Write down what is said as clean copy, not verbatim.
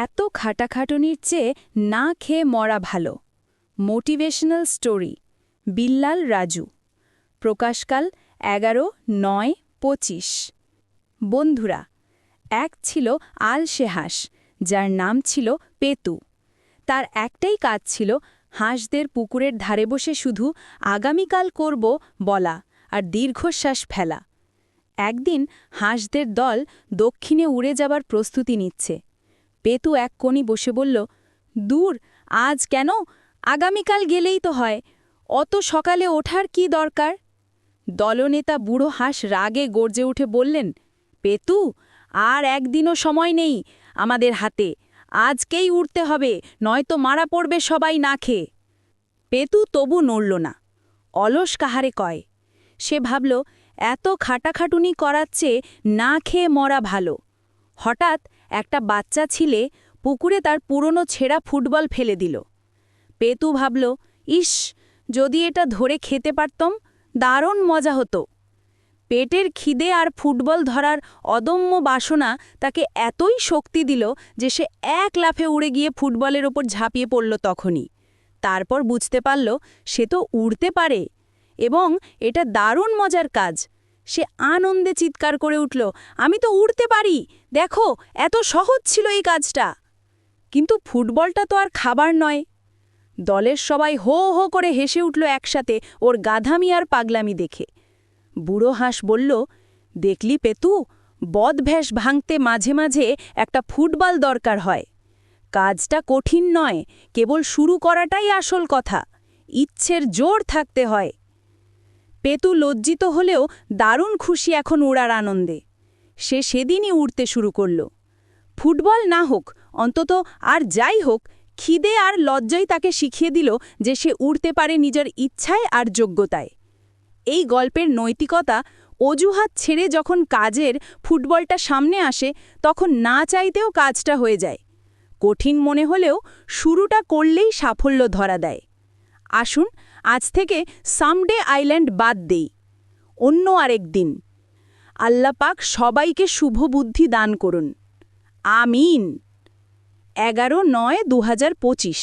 এত খাটাখাটুনির চেয়ে না খেয়ে মরা ভালো। Motivational story Billal Raju. প্রকাশকাল 11/9/25। বন্ধুরা, এক ছিল আলসে হাঁস, যার নাম ছিল পেতু। তার একটাই কাজ ছিল হাঁসদের পুকুরের ধারে বসে শুধু আগামীকাল করব বলা আর দীর্ঘশ্বাস ফেলা। একদিন হাঁসদের দল দক্ষিণে উড়ে যাবার প্রস্তুতি নিচ্ছে। পেতু এক কোণে বসে বলল, দূর, আজ কেন? আগামীকাল গেলেই তো হয়। অত সকালে ওঠার কি দরকার? দলনেতা বুড়ো হাঁস রাগে গর্জে উঠে বললেন, পেতু, আর একদিনও সময় নেই আমাদের হাতে। আজকেই উঠতে হবে, নয়তো মারা পড়বে সবাই না খেয়ে। পেতু তবু নড়ল না। অলস কাহারে কয়। সে ভাবল, এত খাটাখাটুনি করার চেয়ে না খেয়ে মরা ভালো। হঠাৎ একটা বাচ্চা ছিলে পুকুরে তার পুরনো ছেঁড়া ফুটবল ফেলে দিল। পেতু ভাবল, ইস, যদি এটা ধরে খেতে পারতাম, দারুণ মজা হতো। পেটের খিদে আর ফুটবল ধরার অদম্য বাসনা তাকে এতই শক্তি দিল যে সে এক লাফে উড়ে গিয়ে ফুটবলের ওপর ঝাঁপিয়ে পড়ল তখনই। তারপর বুঝতে পারল সে তো উড়তে পারে এবং এটা দারুণ মজার কাজ। সে আনন্দে চিৎকার করে উঠল, আমি তো উড়তে পারি, দেখো, এত সহজ ছিল এই কাজটা। কিন্তু ফুটবলটা তো আর খাবার নয়। দলের সবাই হো হো করে হেসে উঠল একসাথে ওর গাধামি আর পাগলামি দেখে। বুড়ো হাঁস বলল, দেখলি পেতু, বদভ্যাস ভাঙতে মাঝে মাঝে একটা ফুটবল দরকার হয়। কাজটা কঠিন নয়, কেবল শুরু করাটাই আসল কথা। ইচ্ছের জোর থাকতে হয়। পেতু লজ্জিত হলেও দারুণ খুশি এখন উড়ার আনন্দে। সে সেদিনই উড়তে শুরু করল। ফুটবল না হোক, অন্তত আর যাই হোক, খিদে আর লজ্জাই তাকে শিখিয়ে দিল যে সে উড়তে পারে নিজের ইচ্ছায় আর যোগ্যতায়। এই গল্পের নৈতিকতা, অজুহাত ছেড়ে যখন কাজের ফুটবলটা সামনে আসে তখন না চাইতেও কাজটা হয়ে যায়। কঠিন মনে হলেও শুরুটা করলেই সাফল্য ধরা দেয়। আসুন আজ থেকে সামডে আইল্যান্ড বাদ দেই, অন্য আরেক দিন। আল্লাহ পাক সবাইকে শুভ বুদ্ধি দান করুন। আমিন। 11/9/2025।